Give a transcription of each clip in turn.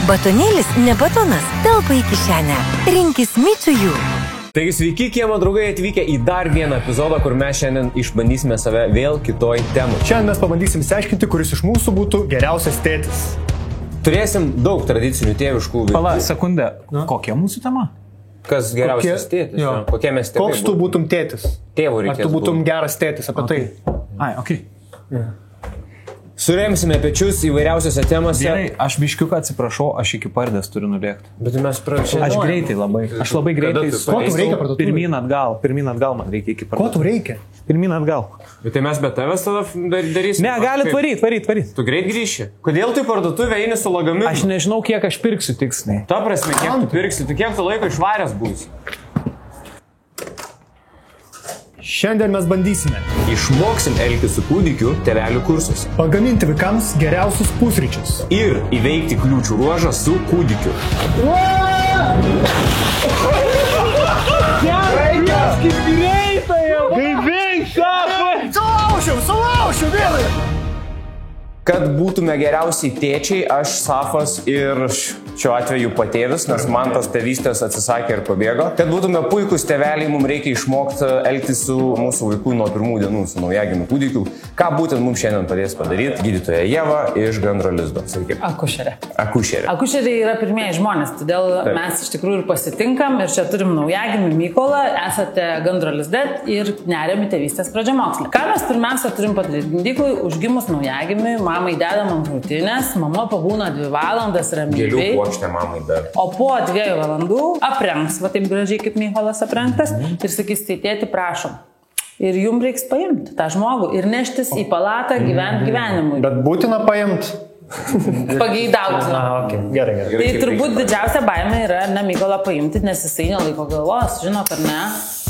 Batonėlis ne batonas, telpa į kišenę. Rinkis Mičiujų. Taigi sveiki, kiemo draugai, atvykę į dar vieną epizodą, kur mes šiandien išbandysime save vėl kitoj temai. Šiandien mes pabandysim išsiaiškinti, kuris iš mūsų būtų geriausias tėtis. Turėsim daug tradicinių tėviškų vaikų. Pala, sekundę. Kokia mūsų tema? Kas geriausias tėtis? Jo. Kokie mes tėvai? Koks tu būtum tėtis? Tėvų Ar reikės tu būtum būt. geras tėtis apie tai? Ai, okei. Suremsime pečius įvairiausiose temose. Gerai, aš biškiuką atsiprašau, aš iki pardės turiu nulėkti. Bet mes pradėsime. Aš greitai labai. Aš labai greitai. Ko tau reikia parduotuvėj? Pirmyn atgal man reikia iki Ko parduotuvės. tu reikia? Pirmyn atgal. Bet tai mes be tavęs tada darysime. Ne, galit varyt. Tu greit grįši. Kodėl tu į parduotuvę eini su lagaminu? Aš nežinau, kiek aš pirksiu tiksliai. Ta prasme, kiek tu pirksi, tu kiek tu laiko išvaręs būsi. Šiandien mes bandysime Išmoksim elgtis su kūdikiu tėvelių kursuose. pagaminti vaikams geriausius pusryčius. Ir įveikti kliūčių ruožą su kūdikiu. Sulaušiau vėl! Kad būtume geriausiai tėčiai, aš Safas ir šiuo atveju patėvis, nes man tos tėvystės atsisakė ir pabėgo. Kad būtume puikūs tėveliai, mums reikia išmokti elgtis su mūsų vaikų nuo pirmų dienų, su naujagimiu kūdikiu. Ką būtent mums šiandien padės padaryti gydytoja Ieva iš Gandro lizdo. Sakyk. Akušerė. Akušerė. Akušeriai yra pirmieji žmonės, todėl mes iš tikrųjų ir pasitinkam ir čia turim naujagimį Mykolą, esate Gandro lizde ir neriam į tėvystės pradžiamokslį. Ką mes pirmiausia turim padaryti? Gimdyklui užgimus naujagimiui, mamai dedam ant krūtinės, mama pabūna 2 valandas Gėlių ramybėj. puokštę mamai dar. O po 2 valandų aprengs, va taip gražiai kaip Mykolas aprengtas ir sakys, tai tėti prašom. Ir jums reiks paimti tą žmogų ir neštis į palatą gyventi gyvenimui. Bet būtina paimti. Pageidautina. Okay. Gerai. Tai turbūt didžiausia baimė yra ne Mykolą paimti, nes jisai nelaiko galvos, žinot ar ne?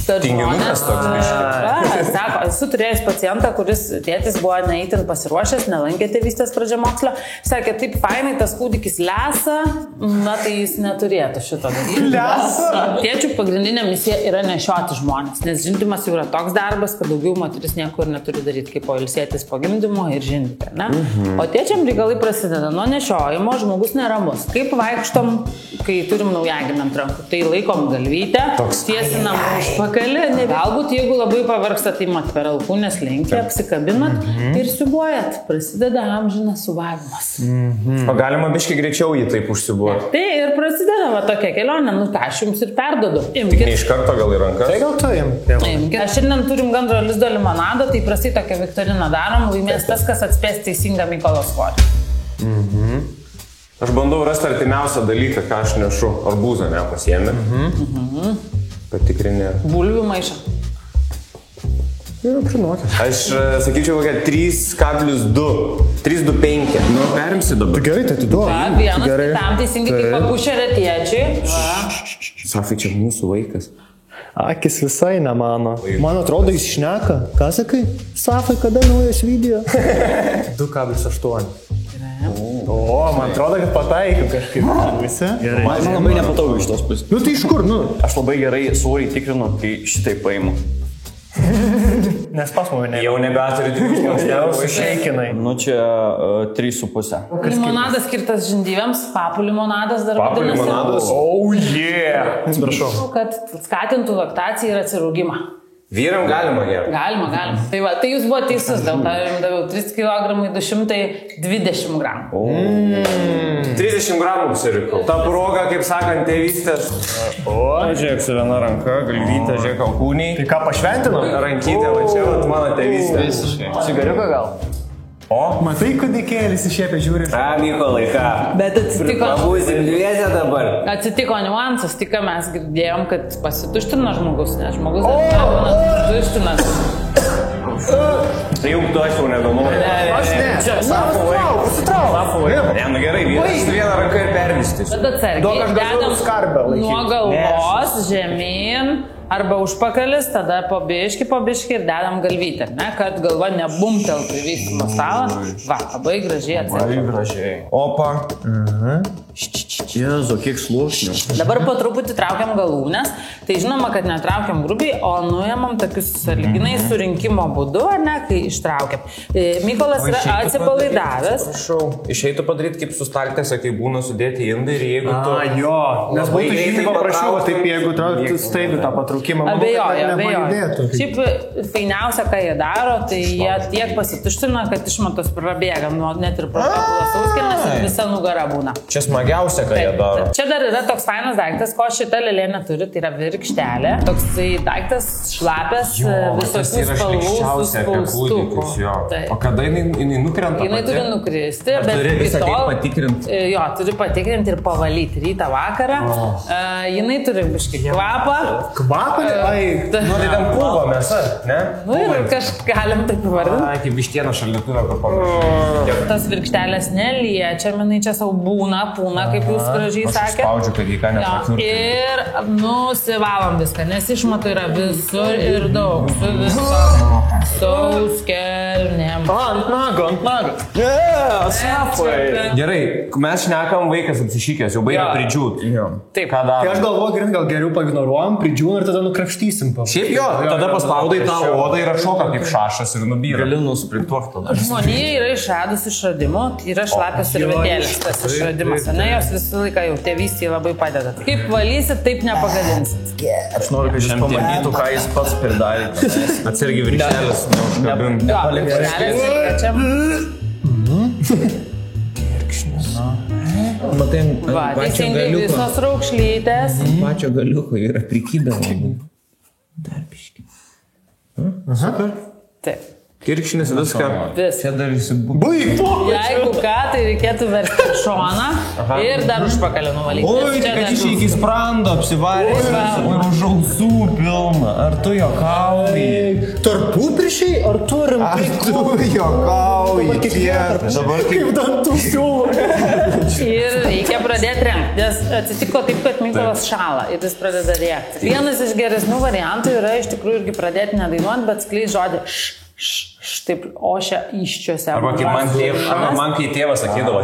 Kad Tinginukas toks biškis. Sako, esu turėjęs pacientą, kuris tėtis buvo neįtin pasiruošęs, nelankė tėvystės pradžiamokslio. Sakė, taip fainai, tas kūdikis lesa, na tai jis neturėtų šito daryti. Lesa? Tėčių pagrindinė misija yra nešioti žmonės, nes žindymas jau yra toks darbas, kad daugiau moteris niekur neturi daryti, kaip pailsėtis po gimdymo ir žindyti. O tėčiam reikalai prasideda nuo nešiojimo, žmogus neramus. Kaip vaikštom, kai turim naujagimį ant rankų? Tai laikom galvytę, tiesinam užpakalį. Galbūt jeigu labai pavargsta, tai mat per alkūnės lenkį, apsikabinat ir siubuojat. Prasideda amžinas siubavimas. O galima biškai greičiau jį taip užsibuoti. Tai ir prasideda va tokia kelionė, nu ką aš jums ir perdodu. Ne Imkit. iš karto gal į rankas. Tai gal tu Imkit. Šiandien turim Gandro lizdo limonadą, tai prastai tokią viktoriną darom, laimės tas, kas atspės teisingą Mykolos svorį. Aš bandau rasti artimiausią dalyką, ką aš nešu. Arbūzą nepasiėmė. Patikrinė. Bulvių maišą. Aš sakyčiau, kokia 3,2. 3,25. Nu, perimsi dabar. Gerai, tai atiduodu. Va, vienas kitam teisingai kaip akušerė tėčiui. Safai, čia mūsų vaikas. Akis visai ne mano. Man atrodo, jis šneka. Ką sakai? Safai, kada naujas video? 2,8. O, man atrodo, kad pataikiu kažkaip. Visi? Gerai. Man labai nepatogu iš tos pusės. Nu tai iš kur, nu? Aš labai gerai svorį tikrinu, kai šitai paimu. Nes pas mane Jau nebeturi jau sušeikinai. Nu čia 3,5. Limonadas skirtas žindyviams, papų limonadas dar Papų limonadas? Oh yeah! Atsiprašau. Kad skatintų laktaciją ir atsirūgimą. Vyram galima gerti. Galima. Tai va, tai jūs buvo teisus, dėl to jums daviau 3 kg 220 gramų. 30 gramų apsirikau. Ta proga, kaip sakant, tėvystės. O, žiūrėk su viena ranka, galvytė, žiūrėk alkūniai. Tai ką pašventinam? Rankytė, va čia, va, mano tėvystė. Visiškai. Cigariuką gal? O? Matai, kudikėlis išėpė žiūri. Mykolai, ką? Bet atsitiko... Pabūsim dviese dabar. Atsitiko niuansas, tik mes girdėjom, kad pasituštino žmogus, nes žmogus pasituštinas. Tai jau tu aš jau nebenoriu. Aš ne. Safo vaikas. Ne, nu gerai, vyras su viena ranka ir pervystysiu. Bet atsargiai, Duok, aš galiu skarbę laikyti. nuo galvos žemyn arba užpakalis, tada po biškį ir dedam galvytę, ne, kad galva nebumteltų į vystymo stalą. Va, labai gražiai atsargiai. Labai gražiai. Opa. Jezu, kiek sluoksnių. Dabar po truputį traukiam galūnes, tai žinoma, kad netraukiam grubiai, o nuėmam tokius sąlyginai surinkimo būdu, ar ne, kai ištraukiam. Mykolas yra atsipalaidavęs. Prašau, išeitų padaryti kaip su staltiese, kai būna sudėti indai ir jeigu tu... Jo, nes būtų žymiai paprasčiau, taip jeigu tu staigiu tą patraukimą. Abejoju. Šiaip fainiausia, ką jie daro, tai jie tiek pasituština, kad išmatos prabėga, net ir protokolas sauskelnes ir visa nugara būna. Čia smagiausia, ką jie daro. Čia dar yra toks fainas daiktas, ko šita lėlė neturi, tai yra virkštelė. Toksai daiktas šlapės, visokių spalvų suspaustukų. O kada jinai nukrenta? Jinai turi nukristi, bet turi visą iki kaip tol... patikrinti? Jo, turi patikrinti ir pavalyti rytą vakarą. Jinai turi biškį kvapą. Kvapą? Nu, tai ten pūvo mėsa, ne? Nu ir kažką galim taip vardinti. Ai, kaip vištiena šaldytuvė, kur panašiai. Tas virkštelės neliečia, minai čia savo būna, kaip jūs gražiai sakėte. Spaudžiu, kad į ką nepatvirtinti. Ir nusivalom viską, nes išmatų yra visur ir daug. Su visom sauskelnėm. Ant nago. Safai. Gerai, mes šnekam, vaikas apsišykęs, jau baigia pridžiūt. Taip. Ką Tai darom? aš galvoju, gal geriau paignoruojam, pridžiūnam ir tada nukrapštysim. Šiaip jo, tada paspaudai tą odą ir šoka kaip šašas ir nubyra. Gali nusprituok tada. Žmonija yra išradus išradimų, yra šlapios servetėlės tas išradimas. Ne, jos visą laiką jau tėvystėje labai padeda. Kaip valysit, taip nepagadinsit. Aš noriu, kad jis pamatytų, ką jis pats pridarė. Atsargi virkštelės, neužkabink. Jo, virkštelės reikia. Matai, Va, teisingai visos raukšlytės. pačio galiuko yra prikybę. Darbiški. Super. Taip. Kirkšnis viską. Vis. Čia dar įsibūk. Jeigu ką, tai reikėtų versti šoną ir dar užpakalį nuvalyti. Oi, kad iš iki sprando apsivarė. Ir už ausų pilna. Ar tu jokauji? Tarpuprišiai, ar turim? Ar tu jokauji? Dabar Kaip dantų siūlo. Ir reikia pradėti rengti, nes atsitiko taip, kad Mykolas šala ir jis pradeda rėkti. Vienas iš geresnių variantų yra iš tikrųjų irgi pradėti nedainuoti, bet skleis žodį taip ošia iščiuose. Arba man kai tėvas sakydavo,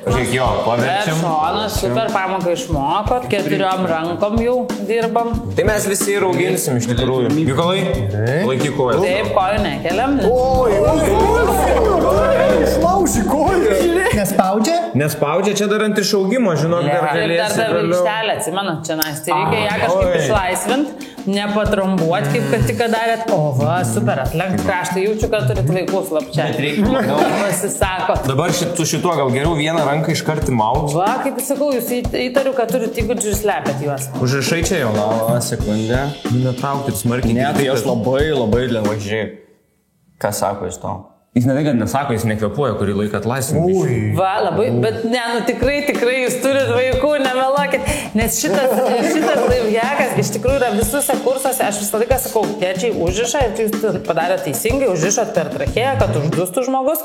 žiūrėk jo, Bet paverčiam. šonas super pamoką išmokot, 4 rankom jau dirbam. Tai mes visi ir auginsim iš tikrųjų. Mykolai, laikyk kojas. Taip, kojų nekeliam. Išlauži koją. Nespaudžia? Nespaudžia čia dar ant išaugimo, žinok, dar Ir dar galėsi tą vėliau. virkštelę, atsimenat, čia nais. Tai reikia ją kažkaip išlaisvinti, nepatrombuoti, kaip kad tik darėt. O va, super, atlenkt kraštą, jaučiu, kad turit vaikus slapčia. Pasisako. Dabar su šituo gal geriau vieną ranką iškarti maut. Va, kaip sakau, jūs įtariu, kad turite įgūdžių ir slepiat juos. Užrašai čia jau. Sekundę. Netraukit smarkiai. Ne, tai aš labai lengvai žiūrėjau. Ką sako jis to? Jis ne tai, kad nesako, jis nekvepuoja, kurį laiką atlaisvinti. Va, labai, bet ne, nu tikrai jūs turit vaikų, nemelokit, nes šitas laivjekas iš tikrųjų yra visuose kursuose, aš visą laiką sakau, tėčiai užriša ir jūs padarėte teisingai, užrišot per trachėją, kad uždustų žmogus,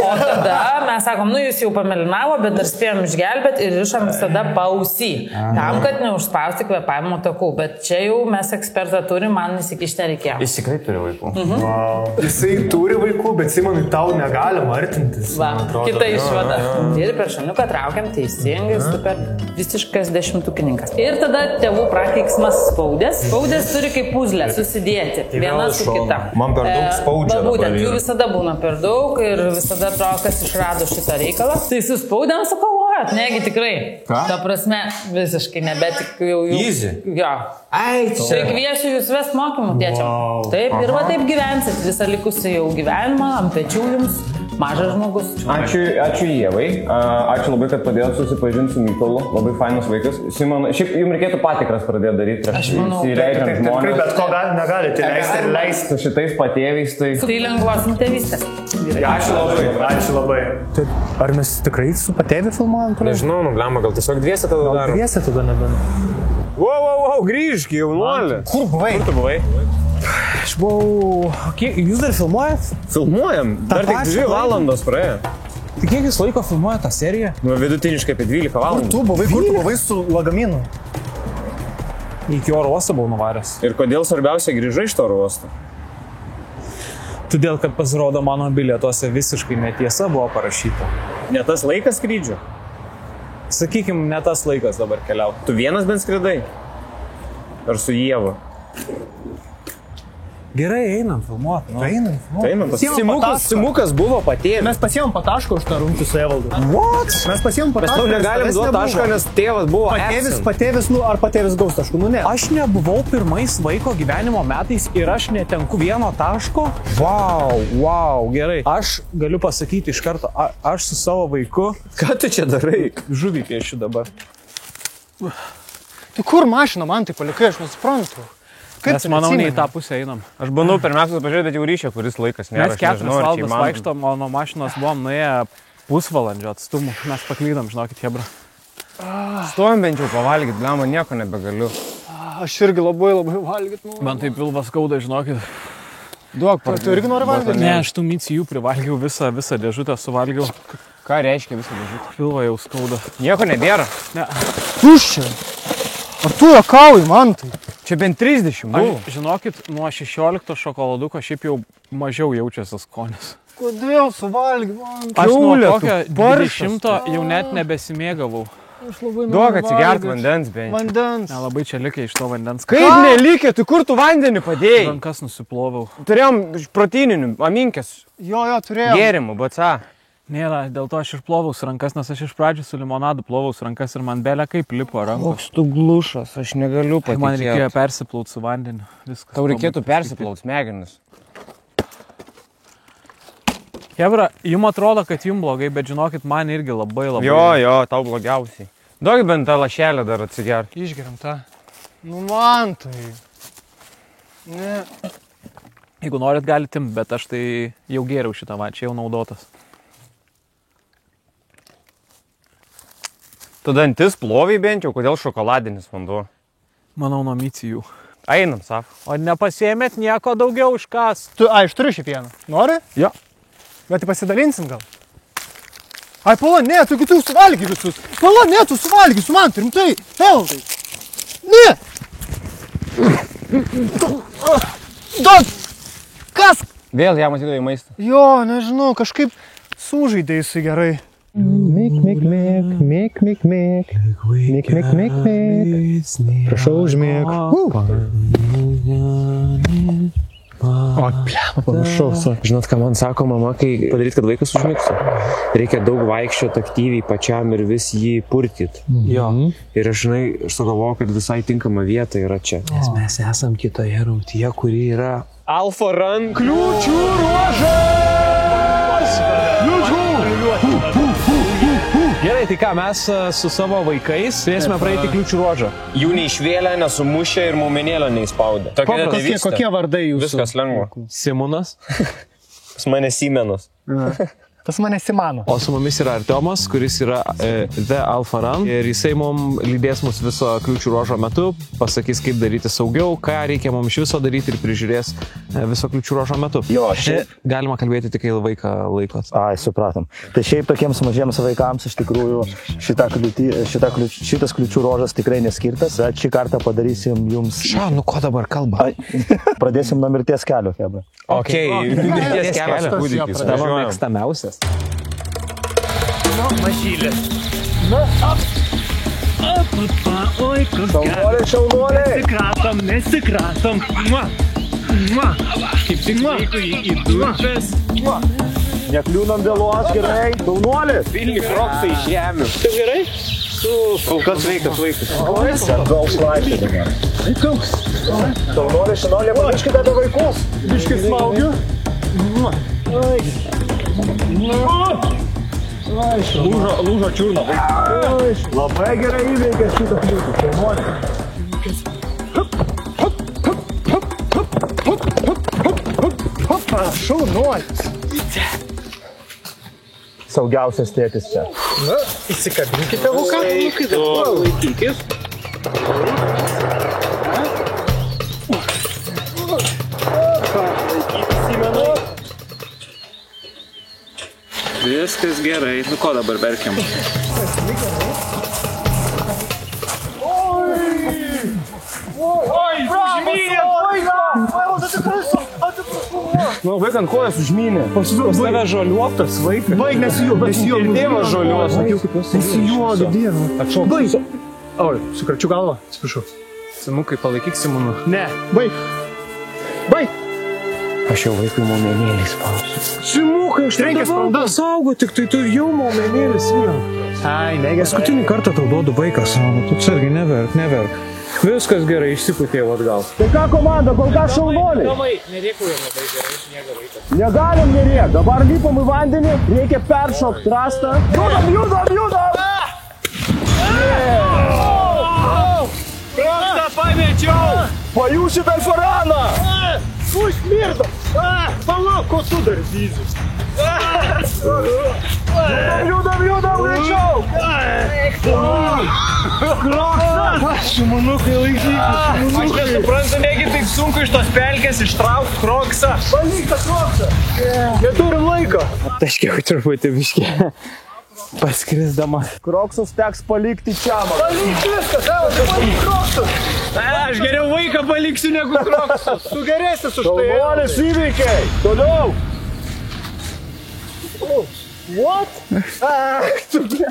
o tada mes sakom, nu jūs jau pamelinavo, bet dar spėjom išgelbėti ir rišam visada pausį, tam, kad neužspausti kvėpavimo takų, bet čia jau mes ekspertą turim, man įsikišti nereikėjo. Jis tikrai turi vaikų. Jisai turi vaikų, bet Simonai tau negalima artintis. Va, kita išvada. Ir per šaniuką traukiam teisingai, super, visiškas dešimtukininkas. Ir tada tėvų prakeiksmas spaudės. Spaudės turi kaip puzlę susidėti viena su kita. Man per daug spaudžia. Būtent, jų visada būna per daug ir visada atrodo, kas išrado šitą reikalą. Tai su spaudėm sukovojat, negi tikrai. Ką? Ta prasme, visiškai nebetikiu jau jų. Easy? Jo. Ai, čia. Kviesiu jūs vest mokymų tėčiam. Taip, ir va taip gyvensit visą likusį jau gyvenimą, ant pečių jums, mažas žmogus. Ačiū Ievai, ačiū labai, kad padėjot susipažinti su Mykolu, labai fainas vaikas. Simona, šiaip jums reikėtų patikras pradėti daryti prieš Aš manau, įsileidžiant Tikrai žmonės. bet ko negalite leisti ir leisti. Su šitais patėviais, tai... Tai lengvosim tėvystės. Ačiū labai. Tai ar mes tikrai su patėvi filmuojam? Nežinau, nublema, gal tiesiog dviese tada darom. Dviese tada nebent. Wow, grįžk, jaunuolį. Kur buvai? Kur tu buvai? Aš buvau... Jūs dar filmuojat? Filmuojam, dar tik 2 valandos praėjo. Tai kiek jūs laiko filmuojat tą seriją? Nu, vidutiniškai apie 12 valandų. Kur tu buvai su lagaminu? Iki oro uosto buvau nuvaręs. Ir kodėl svarbiausia grįžai iš to oro uosto? Todėl, kad pasirodo mano bilietuose visiškai netiesa buvo parašyta. Ne tas laikas skrydžio? Sakykime, ne tas laikas dabar keliauti. Tu vienas bent skridai? Ar su Ieva? Gerai, einam filmuoti. Einam. Simukas buvo patėvis. Mes pasiėmėm patašką už tą rungtį su Evaldu. What? Mes pasiėmėm Mes patašką. tau negalim duoti tašką, nes tėvas buvo Patėvis, ar patėvis gaus taškų, ne. Aš nebuvau pirmais vaiko gyvenimo metais ir aš netenku vieno taško. Wow, gerai. Aš galiu pasakyti iš karto, aš su savo vaiku. Ką tu čia darai? Žuvį piešiu dabar. Tu kur mašiną man tai palikai, aš nesuprantu. Mes manau, ne į tą pusę einam. Aš bandau pirmiausia pažiūrėti, bet jau ryšio, kuris laikas nėra. Mes 4 valandas vaikštom, o nuo mašinos buvom nuėję pusvalandžio atstumų. Mes paklydom, žinokit, hebra. Stovim bent jau pavalgyti, blemo, nieko nebegaliu. Aš irgi labai valgyt noriu. Man tai pilvas skauda, žinokit. Duok, Tu irgi nori valgyti? Ne, aš tų micijų privalgiau, visą dėžutę suvalgiau. Ką reiškia visą dėžutę? Pilvą jau skauda. Nieko nebėra. Ne. Tuščia. Ar tu juokauji, man tai? Čia bent 30 buvo. Žinokit, nuo 16 šokoladuko šiaip jau mažiau jaučiasi skonis. Kodėl suvalgy, man? Aš nuo kokio 20 jau net nebesimėgavau. Duok atsigert vandens bent. Vandens. Nelabai čia likę iš to vandens. Kaip nelikė, tu kur tu vandenį padėjai? Rankas nusiploviau. Turėjom protininių, aminkės, Jo, turėjau. gėrimų, baca. Nėra, dėl to aš ir plovaus rankas, nes aš iš pradžių su limonadu plovaus rankas ir man belė kaip lipo rankos. Koks tu glušas, aš negaliu patikėti. Man reikėjo persiplaut su vandeniu. Viskas. Tau reikėtų persiplaut smegenis. Hebra, jums atrodo, kad jums blogai, bet žinokit, man irgi labai. Jo, tau blogiausiai. Duok bent tą lašelę dar atsigert. Išgeriam tą. Nu man tai. Ne. Jeigu norit, galite imti, bet aš tai jau geriau šitą va, čia jau naudotas. Tu dantis ploviai bent jau, kodėl šokoladinis vanduo? Manau, nuo micijų. Einam, Saf. O nepasiėmėt nieko daugiau už kas? Aš turiu šį pieną. Nori? Jo. Bet tai pasidalinsim gal. Pala, ne, tu kitų suvalgy visus. Pala, ne, tu suvalgy su man, rimtai. Eldai. Ne. Duok. Kas? Vėl jam atidavai maistą. Jo, nežinau, kažkaip sužaidė jisai gerai. Mėk. Prašau, užmėk. O, plema, panašau. Žinot, ką man sako mama, kai padaryti, kad vaikas užmigtų? Reikia daug vaikščioti aktyviai pačiam ir vis jį purtyti. Jo. Ir aš sugalvoju, kad visai tinkama vieta yra čia. Nes mes esam kitoje rungtyje, kuri yra Alfa Run. Kliūčių ruožas! Gerai, tai ką, mes su savo vaikais turėsime praeiti kliūčių ruožą. Jų neišvėlė, nesumušė ir mumenėlio neįspaudė. Kokie vardai jūsų? Viskas lengva. Simonas. Pas mane Simenas. Pas mane Simano. O su mumis yra Artiomas, kuris yra The Alfa Run. Ir jisai mums lydės mus viso kliūčių ruožo metu, pasakys, kaip daryti saugiau, ką reikia mums iš viso daryti ir prižiūrės viso kliūčių ruožo metu. Jo, galima kalbėti tik, kai vaiką laikot. Ai, supratom. Tai šiaip tokiems mažiems vaikams iš tikrųjų šitas kliūčių ruožas tikrai neskirtas. Bet šį kartą padarysim jums... Nu ko dabar kalba? Pradėsim nuo mirties kelio, Hebra. Mirties kelio kūdikis. Tavo mėgstamiausias. Nesikratom. Kaip tik vaikui į durpes. Nekliūnam vėluos, gerai. Šaunuolis. Pilni kroksai iš žemių. Taip gerai? Kol kas vaikas. Sergaus laipė dabar. Šaunuolis, šiandien nepamirškite apie vaikus. Biškį smaugiu. Lūžo čiurna. Labai gerai įveikė šitą kliūtį. Šaunuolis. Šaunuolis. Saugiausias tėtis čia. Įsikabinkite luką. Laikykis. Viskas gerai. Nu ko dabar berkiam? Oi, užmynė! Oi, atsiprašau! Nu, vaikant kojas užmynė. Pas tave žoliuotas vaikas. Baig, nesijuok. Ir tėvas žoliuotas. Nesijuok, dievą. Atšauk. Baig. Oi, sukračiu galvą. Atsiprašau. Simukai, palaikyk Simonu. Ne. Baig. Baig. Aš jau vaikui momenėlį spausiu. Simukai, aš trenkęs sprandas. Saugo, tik tai tu jau momenėlis yra. Ai, negerai. Paskutinį kartą tau duodu vaikas. Tu atsargiai, neverk. Viskas gerai, išsiputėjau atgal. Tai ką komanda, kol ką šaunuoliai? Tomai, nerėkujam labai gerai, sniega vaikas. Negalim nerėk, dabar lipam į vandenį, reikia peršokt rastą. Judam! Krokstą pamečiau! Pajusit alfaraną! Užmirdo! Palauk, ko tu dar dyzis? Judam, greičiau! Kroksas! Šimanukai laikykis! Aš nesuprantu, negi taip sunku iš tos pelkės ištraukti kroksą. Palik tą kroksą! Neturim laiko! Taškiau truputį biškį. Paskrisdama. Kroksus teks palikti čia, man. Palik viskas, palik kroksus! Aš geriau vaiką paliksiu negu kroksus. Tu geresnis už tai. Šaunuolis įvykiai! Toliau! What? Tu ble.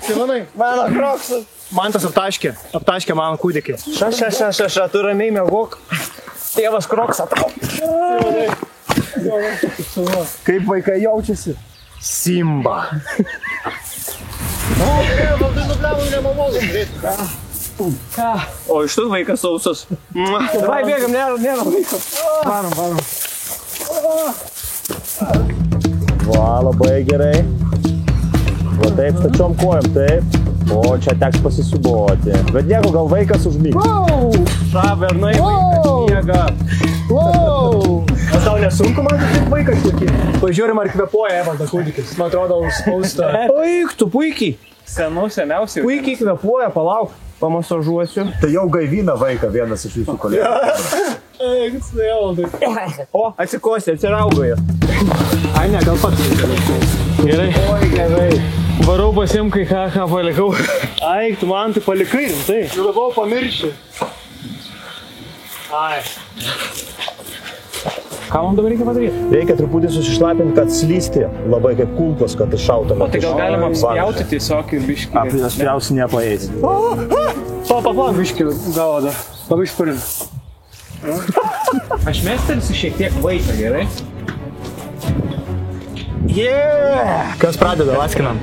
Simonai, mano kroksus. Man tas aptaškė mano kūdikį. Ša, tu ramiai miegok. Tėvas kroksą tau. Kaip vaikai jaučiasi? Simba. O iš tu vaikas sausas. Vai, bėgam, nėra vaiko. Varom. Va, labai gerai. Va taip, stačiom kojom, taip. O, čia teks pasisuboti. Bet nieko, gal vaikas užmygs. Šabernai, vaikas miega. O tau nesunku man kaip vaikas kokį? Pažiūrim, ar kvepuoja Evalda kūdikis. Man atrodo, užspausta. Eik, tu puikiai. Seniausiai. Puikiai kvepuoja, palauk. Pamasažuosiu. Tai jau gaivina vaiką vienas iš jūsų kolegų. Eik, su Evaldai. O, atsikosė, atsiraugojo. Ai, ne, gal pats. Gerai. Oi, gerai. Varau pasiim, kai ką palikau. Ai, tu man tai palikai, tai. Labiau pamiršti. Ai. Ką man dabar reikia padaryti? Reikia truputį susišlapinti, kad slysti labai kaip kulkos, kad iššautume. O tai gal galima apspjauti tiesiog ir biškį? Apspjausi nepaeis. Paplan biškį gavo dar. Labai išpurim. Aš mestelsiu šiek tiek vaiką, gerai? Kas pradeda, laskinam?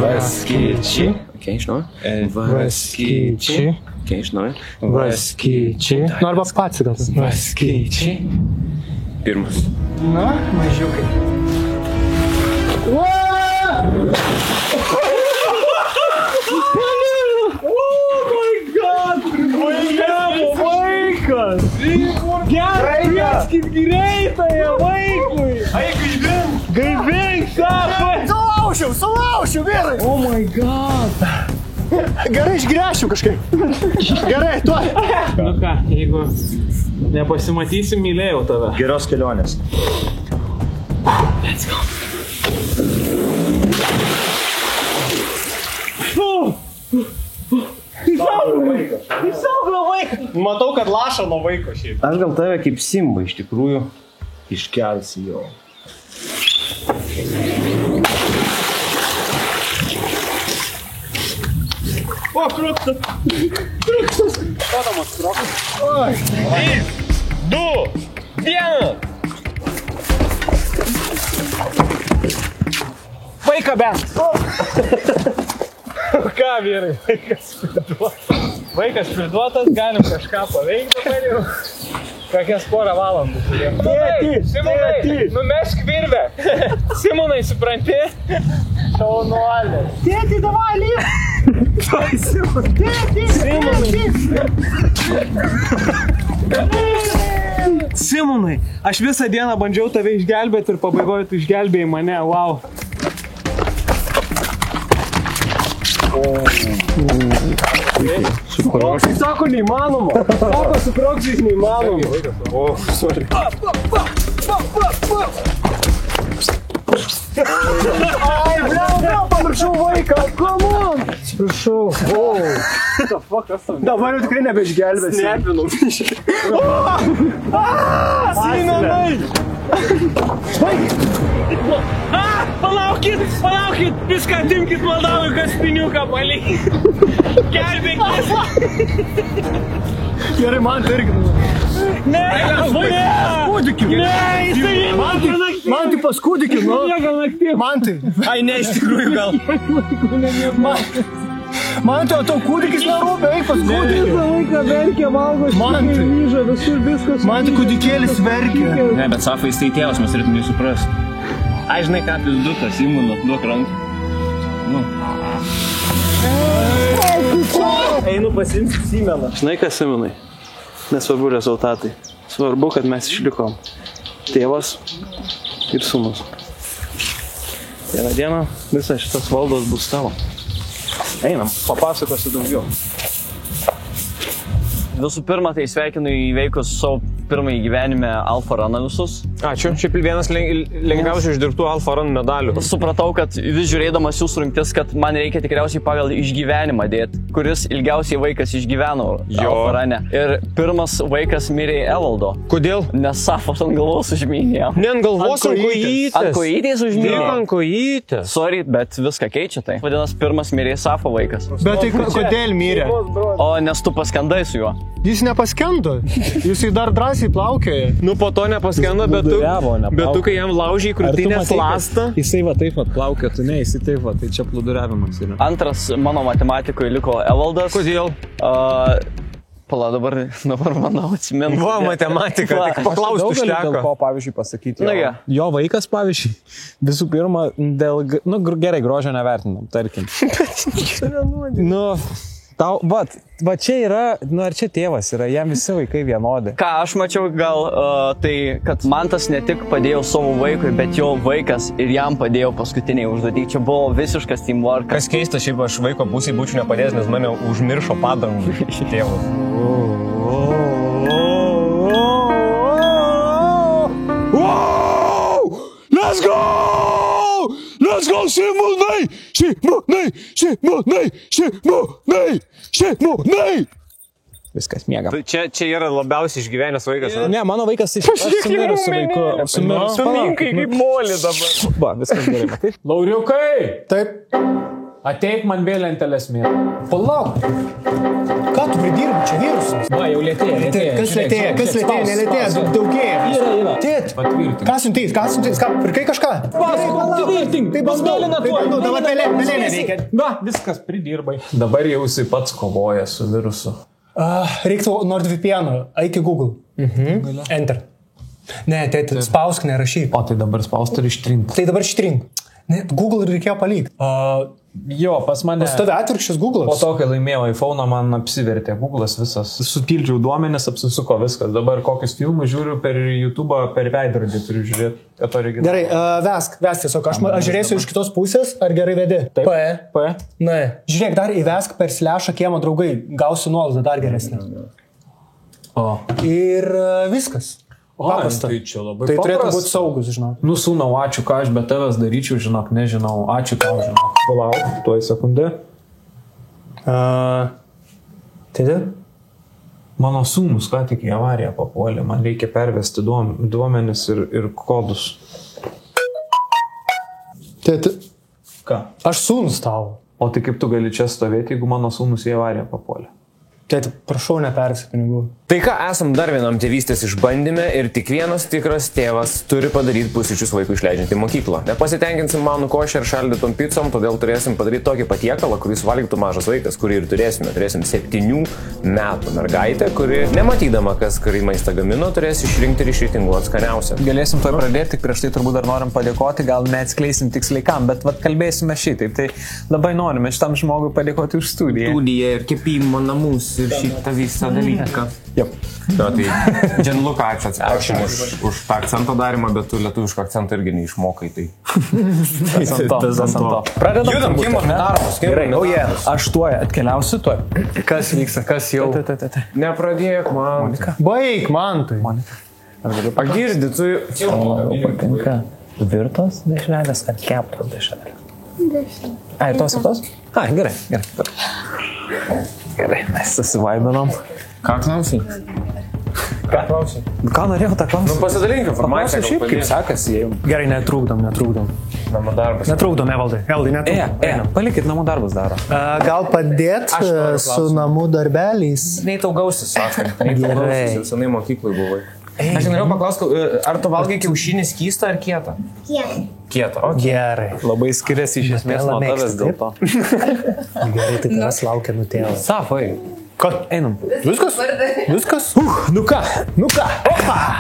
Vaskyčiai. Okay, iš naujo. Vaskyčiai. Okay, iš naujo. Vaskyčiai. Nu, arba pats gal. Vaskyčiai. Pirmas. Na, mažiukai. Vaikas! Gerai, vieskit greitai, vaikui! Eik, Gaivink, sako! Sulaušiau, vyrai! Oh my god! Gerai, išgręšiu kažkaip. Gerai, tuoj. Nu ką, jeigu nepasimatysim, mylėjau tave. Geros kelionės. Let's go. Įsaugo vaiką! Matau, kad laša nuo vaiko šiaip. Aš gal tave kaip Simba iš tikrųjų. Iškelsi jo. O, kroksas! Kroksas! Padamas kroksas. Oi! 3, 2, 1. Vaiką bent! Ką, vyrai? Vaikas priduotas, galim kažką paveikti dabar jau. Kokias porą valandų. Simonai, numesk virvę. Simonai, supranti? Šaunuolė. Tėti, davai, lyg! Simonai, aš visą dieną bandžiau tave išgelbėti ir pabaigoje tu išgelbėjai mane, wow. Kroksai sako neįmanoma. Sako su kroksais neįmanoma. O, sorry. Ai, vėl pamiršau vaiką. Come on. Atsiprašau. Dabar jau tikrai nebeišgelbėsi. Nepinau. Simenai! Palaukit, viską atimkit, maldauju, kas piniuką palikit. Gelbėkit. Gerai, man tai irgi. Ne, Kūdikiu. jisai Man tai pas kūdikiu, nu. Man tai. Ai, ne, iš tikrųjų gal. Man tai, o tau kūdikis nerūpia, eik pas kūdikį. Laiką verkia, valgo, Vyža, viskas. Man tai kūdikėlis verkia. Ne, bet Safa, jis tai tėvas, mes turėtume jį suprasti. Ai, žinai, ką pizdukas, įmūnu, duok ranką. Nu. Einu pasimsiu Simeną. Žinai kas, Simenai? Nesvarbu rezultatai. Svarbu, kad mes išlikom. Tėvas ir sūnus. Vieną dieną visas šitas valdos bus tavo. Einam, papasakosiu daugiau. Visų pirma, tai sveikinu įveikus savo pirmąjį gyvenime Alfa Runą visus. Ačiū. Šiaip vienas lengviausiai uždirbtų Alfa Run medalių. Supratau, kad vis žiūrėdamas jūsų rungtis, kad man reikia tikriausiai pagal išgyvenimą dėti, kuris ilgiausiai vaikas išgyveno Alfa Rune. Ir pirmas vaikas mirė Evaldo. Kodėl? Nes Safas ant galvos užmynė. Ne ant galvos, ant kojytės. Ant kojytės užmynė. Ant kojytės. Sorry, bet viską keičia tai. Vadinasi, pirmas mirė Safo vaikas. Bet tai kodėl mirė? O nes tu paskendai su juo. Jis nepaskendo. Jisai dar drąsiai plaukioja. Nu, po to nepaskendo, bet tu kai jam laužiai krūtinės lastą. Jisai va taip pat plaukė, tu ne, jisai taip va, tai čia plūduriavimas yra. Antras mano matematikoje liko Evaldas. Kodėl? Pala, dabar manau atsimenu. Va, matematika, tik paklausti užteko. Dėl ko, pavyzdžiui, pasakyti. Na, Jo vaikas, pavyzdžiui, visų pirma, dėl, gerai, grožio nevertinam, tarkim. Tau, va čia yra, ar čia tėvas yra, jam visi vaikai vienodi. Ką aš mačiau gal, tai kad Mantas ne tik padėjo savo vaikui, bet jo vaikas ir jam padėjo paskutiniai užduotį. Čia buvo visiškas teamwork. Kas keista, šiaip aš vaiko pusiai būčiau nepadėjęs, nes mane užmiršo padangų tėvas. Let's go! Let's go, Simonai! Viskas miega. Čia yra labiausiai išgyvenęs vaikas. Ne, mano vaikas iš sumirusiu vaiku. Suminkai kaip molį dabar. Va, viskas gerai, matai? Lauriukai! Taip. Ateik man vėl lentelės mėtų. Palauk. Ką tu pridirbi, čia virusas? Va, jau lėtėja. Kas lėtėja, nelėtėja, daugėja. Yra. Tėt, Patvirtink. ką siuntys, pirkai kažką? Patvirtink, tai bus mėlyna tuo. Dabar mėlynė reikia. Va, viskas pridirbai. Dabar jau jisai pats kovoja su virusu. Reiktų NordVPN, eik į Google. Enter. Ne, tėt, spausk, nerašyk. O tai dabar spausti ir ištrinti. Tai dabar ištrink. Google reikėjo palikti. Jo, pas mane... Stovė atvirkščias Google'as. Po to, kai laimėjau iPhone'ą, man apsivertė Google'as visas. Supildžiau duomenis, apsisuko viskas. Dabar kokius filmus žiūriu per YouTube'ą, per veidrodį turiu žiūrėti. Gerai, vesk tiesiog. Aš žiūrėsiu iš kitos pusės, ar gerai vedi. Taip. P. Ne. Žiūrėk, dar įvesk per slešą kiemo draugai. Gausiu nuolaidą dar geresnį. Ir viskas. Paprasta. Tai čia labai paprasta. Tai turėtų būti saugus, žinau. Nu, sūnau, ačiū, ką aš be tavęs daryčiau, žinok, nežinau. Ačiū tau, žinok. Palauk, tuoj sekundę. Tėdė? Mano sūnus ką tik į avariją papuolė. Man reikia pervesti duomenis ir kodus. Tėdė? Ką? Aš sūnus tau. O tai kaip tu gali čia stovėti, jeigu mano sūnus į avariją papuolė? Tėti, prašau, nepersi pinigų. Tai ką, esam dar vienam tėvystės išbandyme ir tik vienas tikras tėvas turi padaryti pusryčius vaikų išleidžiant į mokyklą. Nepasitenkinsim manų košę ir šaldytom picom, todėl turėsim padaryti tokį patiekalą, kurį valgytų mažas vaikas, kurį ir turėsim 7 metų mergaitę, kuri, nematydama, kas kurį maistą gamino, turės išrinkti ir išritinguoti skaniausią. Galėsim to pradėti, tik prieš tai turbūt dar norim padėkoti, gal neatskleisim tiksliai kam, bet kalbėsime šitaip. Tai labai norime šitam žmogui padėkoti už studiją. Studiją ir kepimo namus ir šitą visą dalyką. Jop. Tai Gianluca, ačiū už tą akcento darimą, bet tu lietuvišką akcentą irgi neišmokai. Tai. Pradedam. Judam, Kimo, darbus. Gerai, aš tuoj atkeliausiu, tuoj. Kas vyksta, kas jau? Nepradėk man. Baig man tai. Pagirdi, tu... Patinka virtos dešrelės ar keptos dešrelės? Ai, tos ir tos? Ai, gerai. Gerai, mes susivaibinom. Ką klausai? Ką norėjau tą klausimą? Pasidalink informaciją. Šiaip kaip sekasi jums? Gerai, netrukdom. Namų darbas. Netrukdom, Evaldai, netrukdom. Palikit, namų darbas daro. Gal padėt su namų darbeliais? Nei tau gausis, sakai. Nei tau gausis, jau senai mokyklai buvai. Aš norėjau paklausti, ar tu valgai kiaušinį skystą ar kietą? Kietą. Gerai. Labai skiriasi iš esmės nuo tavęs dėl to. Gerai, tai tavęs laukia nutėlas. Safai. Ką? Einam. Viskas? Nu ką?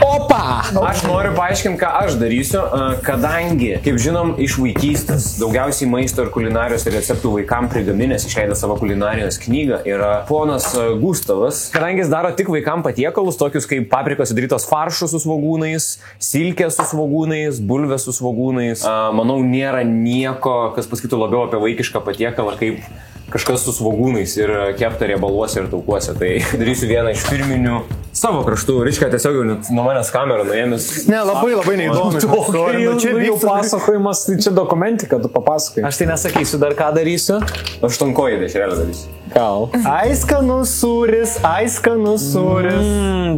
Opa! Aš noriu paaiškinti, ką aš darysiu, kadangi, kaip žinom, iš vaikystės daugiausiai maisto ir kulinarijos receptų vaikam prigaminęs, išleido savo kulinarijos knygą, yra ponas Gustavas. Kadangi jis daro tik vaikam patiekalus, tokius kaip paprikos įdarytos faršų su svogūnais, silkės su svogūnais, bulvės su svogūnais. Manau, nėra nieko, kas pasakytų labiau apie vaikišką patiekalą, kaip kažkas su svogūnais ir kepta riebaluose ir taukuose. Tai darysiu vieną iš firminių savo kraštų. Rička tiesiog jau nuo manęs kamerą nuėmęs. Ne, labai neįdomu. Čia jau pasakojimas, tai čia dokumentika, tu papasakai. Aš tai nesakysiu dar ką darysiu. Aš tankojį dešrelę darysiu. Gal. Aiskanus sūris.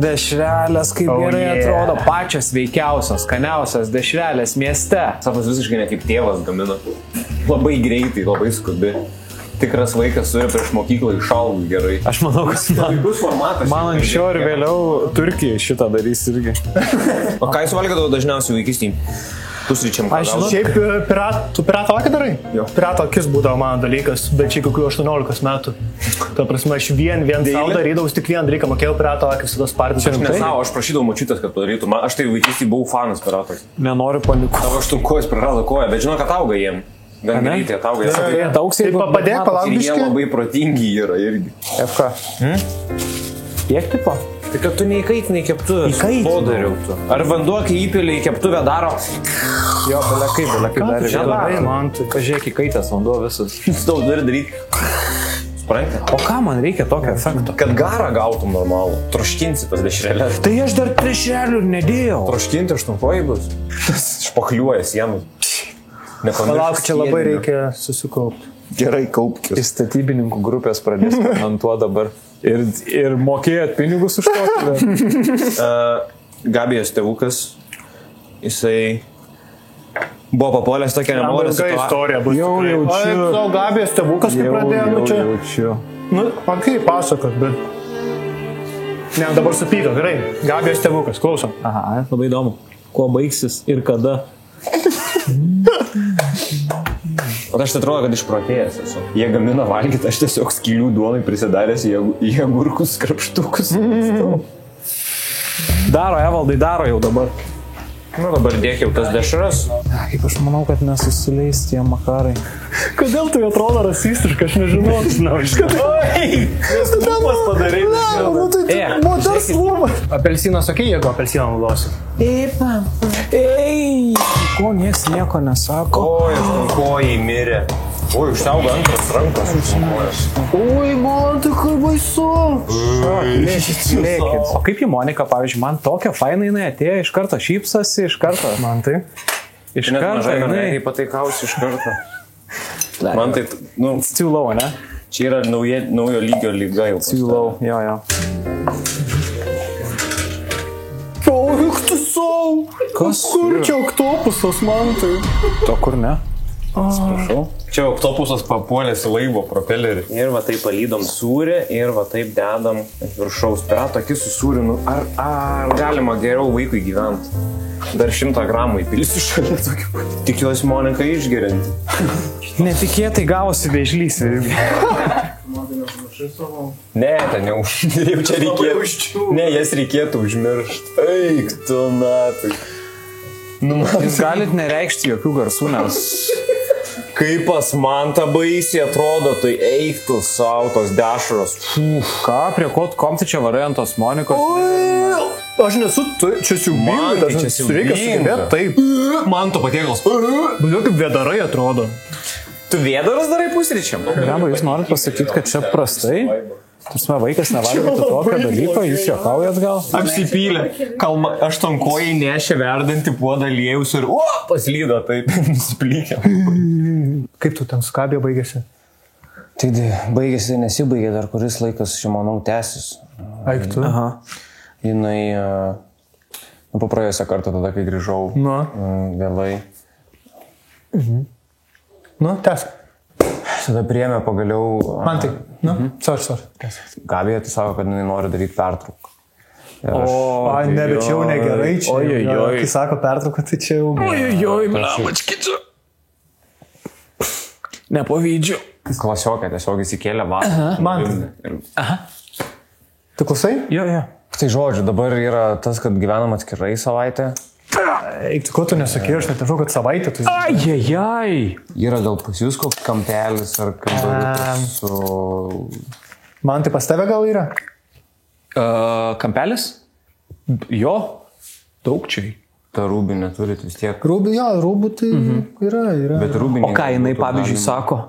Dešrelės kaip gerai atrodo. Pačios veikiausios, skaniausios dešrelės mieste. Safas visiškai ne kaip tėvas gamina. Labai greitai, labai skubi. Tikras vaikas turi prieš mokyklą išalgų gerai. Aš manau, kad man anksčiau ir vėliau Turkija šitą darys irgi. O ką jūs valgydavo dažniausiai vaikystėje? Pusryčiam ką gausi? Šiaip tu pirato akį darai? Jo. Pirato akis būdavo mano dalykas, bet čia kokių 18 metų. Ta prasme, aš vien savo darydavau, tik vieną dalyką mokėjau pirato akį su tos partijos. Aš nesau, aš prašydavau močiutės, kad padarytų. Aš tai vaikystėje buvau fanas piratos. Nenoriu panikuoti. Tavo aštunkojas prarado koją, bet žinau, kad auga jiem. Gan greitai atauga. Tai padėk, palauk biškį. Jie labai protingi yra irgi. FK. Kiek tipo? Tai kad tu neįkaitinai keptuvės. Podariau tu. Ar vanduo, kai įpili į keptuvę daro... Jo, belekai darė. Žadai, man tai. Pažiūrėk, įkaitęs vanduo visas. Daug turi daryti. Supranti? O ką man reikia tokio efekto? Kad garą gautum normalų. Troškinsi tas dešrelės. Tai aš dar dešrelių ir nedėjau. Troškinti aštunkoji bus. Špakliuoja sienų. Palauk, čia labai reikia susikaupti. Gerai kaupkis. Iš statybininkų grupės pradės komentuo dabar. Ir mokėjot pinigus už to. Gabijos tėvukas, jisai buvo papolęs tokia nemolė situacija. Istorija bus. Jau jaučiu. Ai, Gabijos tėvukas, kaip pradėjome čia. Jau jaučiu. Nu, man kaip pasakot, bet... Ne, dabar supyko, gerai. Gabijos tėvukas, klausom. Aha, labai įdomu. Kuo baigsis ir kada? O aš atrodo, kad išprotėjęs esu. Jie gamina valgyti, aš tiesiog skylių duonai prisidaręs į agurkus, krapštukus. Daro, Evaldai, daro jau dabar. Nu, dabar dėkiau tas dešras. Kaip aš manau, kad nesusileis tie makarai. Kodėl tai atrodo rasistiška, aš nežinau. Oi! Nes tu lūpas padarai. Moters lūpas. Apelsinas, okei, jeigu apelsiną naudosi. Ei! Ko nieks nieko nesako. Oi, aštunkojai mirė. Oi, užtauga antras rankos. Oi, man tai kaip baisu. Lėkit. O kaip į Moniką, pavyzdžiui, man tokia faina jinai atėjo, iš karto šypsasi, iš karto. Man tai. Iš karto jinai pataikausi iš karto. Man tai, nu... Siūlau, ne? Čia yra naujo lygio lyga jau. Siūlau, jo. Eik tu sau. Kas? Kur čia oktopusas, man tai? To kur ne? Atsiprašau. Čia oktopusas papuolės į laivo propelerį. Ir va taip palydom sūrį ir va taip dedam viršaus. Pirato akis su sūriu, nu, ar galima geriau vaikui gyventi? Dar 100 gramų įpilsiu šalia tokiu. Tikiuosi Monika išgerianti. Netikėtai gavosi vėžlys. Ne, ten jau čia reikėtų. Ne, jas reikėtų užmiršti. Eik tu natai. Jūs galit nereikšti jokių garsų, nes... Kaip pas man ta baisiai atrodo, tai eik tu sau tos dešros. Ką, prie ko tai čia varai ant tos Monikos? Aš nesu, čia siubingai, čia reikia sugebėti taip. Man to patiekalas. Būdėl kaip vėdarai atrodo. Tu vėdaras darai pusryčiam? Gamba, jūs norit pasakyti, kad čia prastai? Tursime, vaikas nevalgytų tokio dalyko, jūs juokaujat gal? Apsipylė. Aštunkojai nešė verdantį puodą aliejus ir paslydo taip, nusiplykę. Kaip tu ten su Gabija baigėsi? Tai baigėsi, nesibaigė dar kuris laikas, aš manau, tęsis. Eik tu. Aha. Jinai, po praėjusią kartą tada, kai grįžau vėlai. Tęsk. Tada priėmė pagaliau... Man tai. Sorry. Gabija tai sako, kad jinai nori daryti pertrauką. Ne, bet čia jau negerai čia. Kai sako pertrauką, tai čia jau... Mačkičiu. Nepavydžiu. Klasiokė tiesiog įsikėlė vakarą. Man. Tu klausai? Jo. Tai žodžiu, dabar yra tas, kad gyvenam atskirai savaitę. Eik, ko tu nesakė, aš net nežinau, kad savaitę tu... Ajajai. Yra gal pas jūs koks kampelis ar kambariukas su... Man tai pas tave gal yra? Kampelis? Jo. Daug čia. Ta rūbį neturit vis tiek. Rūbų tai yra. Bet rūbį... O ką jinai, pavyzdžiui, sako?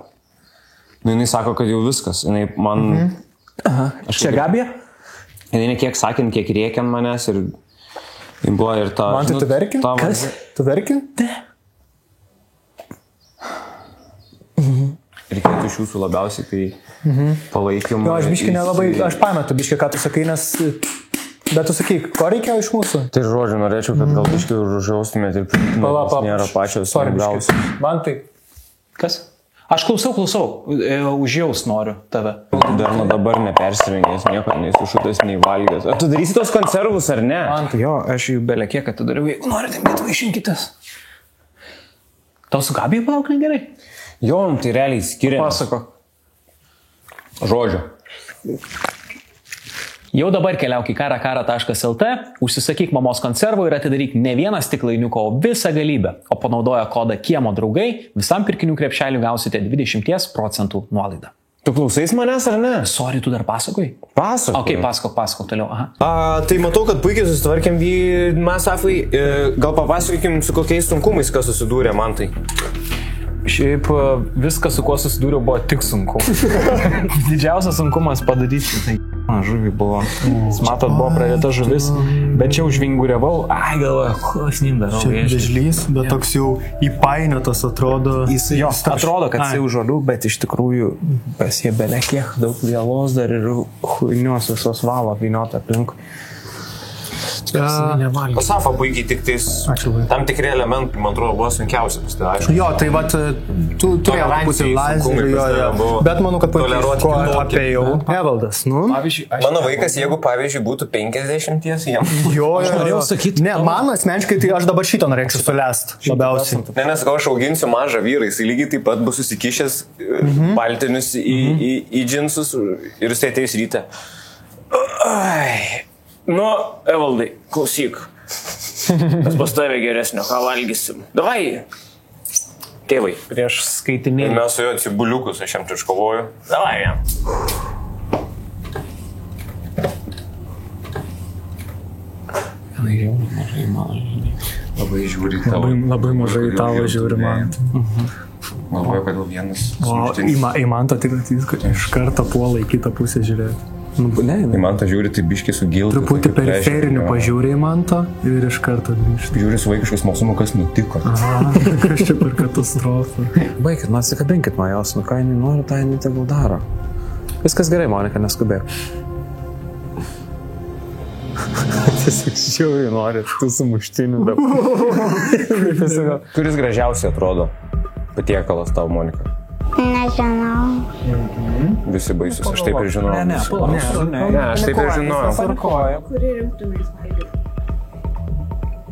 Nu, jinai sako, kad jau viskas. Jinai man... Čia Gabija? Jinai ne kiek sakė, kiek rėkė manęs ir... Buvo ir ta... Man tai tu verki? Kas? Tu verki? Reikėtų iš jūsų labiausiai tai palaikymą. Jo, aš biškai nelabai, aš pametu biškai, ką tu sakai, nes... Bet tu sakyk, ko reikėjo iš mūsų? Tai žodžiu, norėčiau, kad gal biškai užjaustumėt ir priimtumėt, nes nėra pačios svarbiausios. Man tai... Kas? Aš klausau, užjaus noriu tave. Dar nuo dabar nepersirengęs, nieko nei sušutas, nei valgęs. Ar tu darysi tos konservus, ar ne? Jo, aš jų belekiek atidariau. Jeigu norite, bet vaišinkitės. Tau su Gabija palauk negerai? Jo, tai realiai skiria. Pasako. Žodžiu. Jau dabar keliauk į karakara.lt, užsisakyk mamos konservų ir atidaryk ne vieną stiklainiuką, o visą galybę. O panaudoję kodą kiemo draugai, visam pirkinių krepšelių gausite 20% nuolaidą. Tu klausais manęs ar ne? Sorry, tu dar pasakoji? Pasakok. Ok, pasakok toliau. Aha. Tai matau, kad puikiai susitvarkėm mes, Safai. Gal papasakokim, su kokiais sunkumais, kas susidūrė man tai. Šiaip viskas, su kuo susidūriau, buvo tik sunku. Didžiausias sunkumas padaryti tai žuvį buvo. Matot, buvo pradėta žuvis, bet čia užvinguriavau. Galvoju, snindarau. Čia vežlys, bet toks jau įpainiotas atrodo. Jo, atrodo, kad jisai už žolių, bet iš tikrųjų pasie belekiek daug vėlos dar ir huinios visos valo vyniota aplink. Safa puikiai tik tais tam tikri elementai, man atrodo, buvo sunkiausias. Tai aišku. Jo, tai vat, tu turėjau būti lazerį, bet manau, kad ko apėjau. Evaldas, Mano vaikas, jeigu pavyzdžiui būtų 50, jam. Jo, norėjau sakyti. Ne, man asmeniškai, tai aš dabar šito norėčiau sulest labiausiai. Nes aš auginsiu mažą vyrą, jis lygiai taip pat bus susikišęs baltinius į džinsus ir jis ateis ryte. Nu, Evaldai, klausyk. Mes pas tave geresnio, ką valgysim. Davai, tėvai. Prieš skaitinėlį. Mes su jo cibuliukus, aš jam iškovoju. Davai jam. Labai žiūri tavo. Labai mažai tavo žiūri man. Galvoju, kad vienas. O į man to tik iš karto puola į kitą pusę žiūrėti. Į man tą žiūri, tai biškiai su gildu. Truputį periferiniu pažiūrė į man to ir iš karto grįžti. Žiūri su vaikiškas smalsumu, kas nutiko. Kas čia per katastrofą. Baikit, atsikabinkit nuo jos, ką jinai nori, tą jinai tegul daro. Viskas gerai, Monika, neskubėk. Tiesiog žiauriai nori tų sumuštinių dabar. Kuris gražiausiai atrodo patiekalas tau, Monika? Nežinau. Visi baisus, aš taip ir žinau. Ne, aš taip ir žinau. Kurį rinktumės valgyti?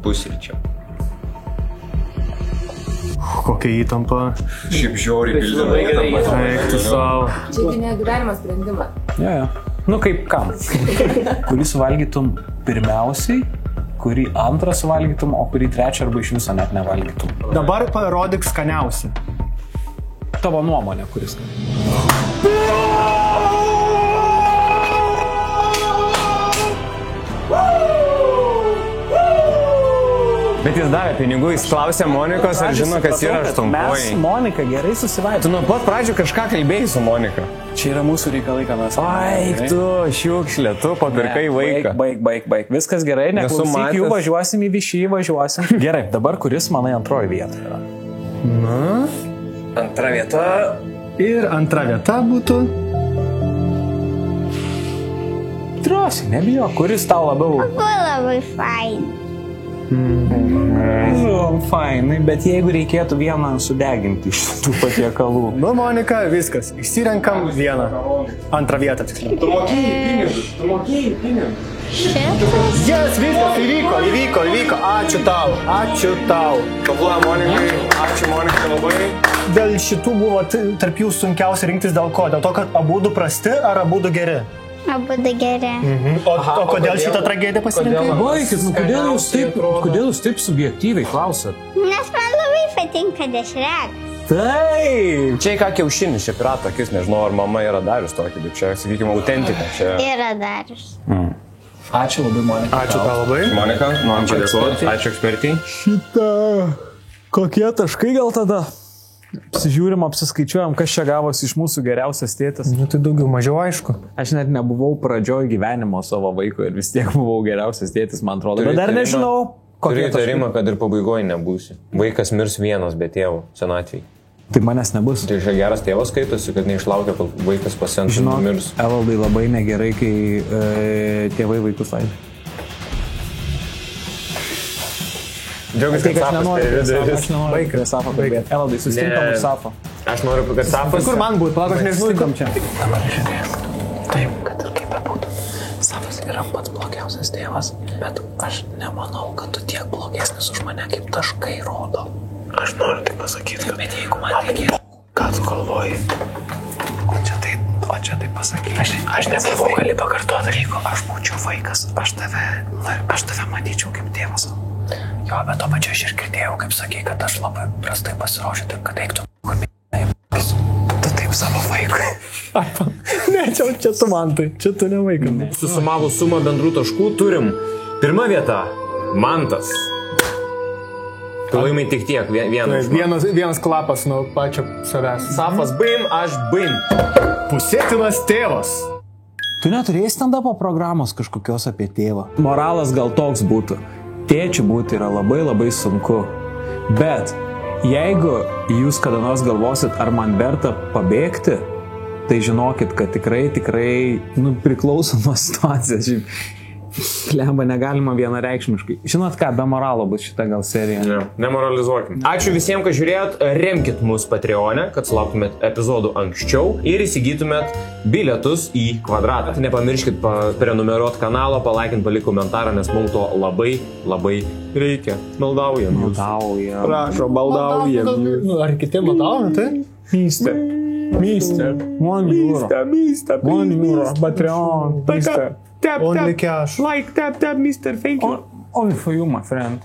Pusryčio. Kokia įtampa. Šiaip žiauriai bildama įtampa. Eik tu savo. Čia negyvenimo sprendimas. Jo. Nu kaip kam? Kurį suvalgytum pirmiausiai, kurį antrą suvalgytum, o kurį trečią arba iš viso net nevalgytum. Dabar parodyk skaniausią. Tavo nuomonė, kuris. Bet jis davė pinigų, jis klausė Monikos, ar žino, kas yra aštunkojai. Mes, Monika, gerai susivaitom. Tu nuo pat pradžių kažką kalbėjai su Monika. Čia yra mūsų reikalai, ką mes. Aik tu, šiukšlė, tu papirkai vaiką. Baik. Viskas gerai, neklausyk jų, važiuosim į Višį, važiuosim. Gerai, dabar kuris manai antroji vieta yra? Antra vieta. Ir antra vieta būtų... Drąsiai, nebijo, kuris tau labiau... Buvo labai fain. Fainai, bet jeigu reikėtų vieną sudeginti iš tų patiekalų. Nu, Monika, viskas. Išsirenkam vieną. Antrą vietą, tiksliau. Tu mokėjai pinigus. Šitas. Jas, viskas, įvyko. Ačiū tau. Kabla, Monikai. Ačiū, Monikai, labai. Dėl šitų buvo tarp jų sunkiausia rinktis dėl ko? Dėl to, kad abudu prasti ar abudu geri? Abudu geri. O kodėl šitą tragediją pasirinkai? Baikit, kodėl jūs taip subjektyviai klausat? Nes man labai patinka dešregas. Taip! Čia ką kiaušinis, čia pirato akis, nežinau, ar mama yra darius tokį, bet čia, sakykime, autentika. Čia... Yra darius. Ačiū labai, Monika. Ačiū tau labai. Monika, norim padėkoti. Ačiū ekspertijai. Šitą... Kokie taškai gal tada? Apsižiūrim, apsiskaičiuojam, kas čia gavosi iš mūsų geriausias tėtis. Nu, tai daugiau mažiau aišku. Aš net nebuvau pradžioj gyvenimo savo vaiko ir vis tiek buvau geriausias tėtis, man atrodo. Bet dar nežinau, Turiu įtarimą, kad ir pabaigoje nebūsi. Vaikas mirs vienas be tėvų senatvėj. Tai manęs nebus. Tai čia geras tėvas skaitosi, kad neišlaukia, kol vaikas pasentų ir numirs. Evaldai labai negerai, kai tėvai vaikus laidė. Džiaugiuosi, kad Safas Aš nenoriu prie Safo kalbėti. Evaldai, susitinkam už Safo. Aš noriu, kad Safas... Kur man būtų? Palauk, aš nežinau, čia. Dabar žiūrėk. Taip, kad ir kaip bebūtų. Safas yra pats blogiausias tėvas, bet aš nemanau, kad tu tiek blogesnis už mane, kaip taškai rodo. Aš noriu tai pasakyti. Bet jeigu man reikėtų... Ką tu galvoji? O čia tai pasakyk. Aš nesavau gali pakartoti. Jeigu aš būčiau vaikas, aš tave matyčiau kaip tėvas. Jo, bet to pačiu aš ir girdėjau, kaip sakai, kad aš labai prastai pasiruošiu, taip kad eiktų tu taip savo vaikui. Ne, čia tu man tai, čia tu ne vaikai. Susumavus sumą bendrų taškų turim. Pirma vieta – Mantas. Tu laimai tik tiek, Vienas klapas nuo pačio savęs. Safas baim, aš baim. Pusėtinas tėvas. Tu neturėjai stand-upo programos kažkokios apie tėvą. Moralas gal toks būtų. Tėčių būti yra labai labai sunku. Bet jeigu jūs kada nors galvosit, ar man verta pabėgti, tai žinokit, kad tikrai priklauso nuo situacijos. Lemba negalima vienareikšmiškai. Žinot ką, be moralo bus šita gal serija. Ne, nemoralizuokim. Ačiū visiems, kad žiūrėjot. Remkit mus Patreone, kad sulauktumėt epizodų anksčiau ir įsigytumėt bilietus į Kvadratą. Nepamirškit prenumeruot kanalą, palaikint, palik komentarą, nes mums to labai reikia. Maldaujam. Prašau, maldaujam. Ar kiti maldaujam, tai? Mister. 1 euro. 1 euro. Patreon. Mister. Only cash. Like, tap, mister, thank you. Only for you, my friend.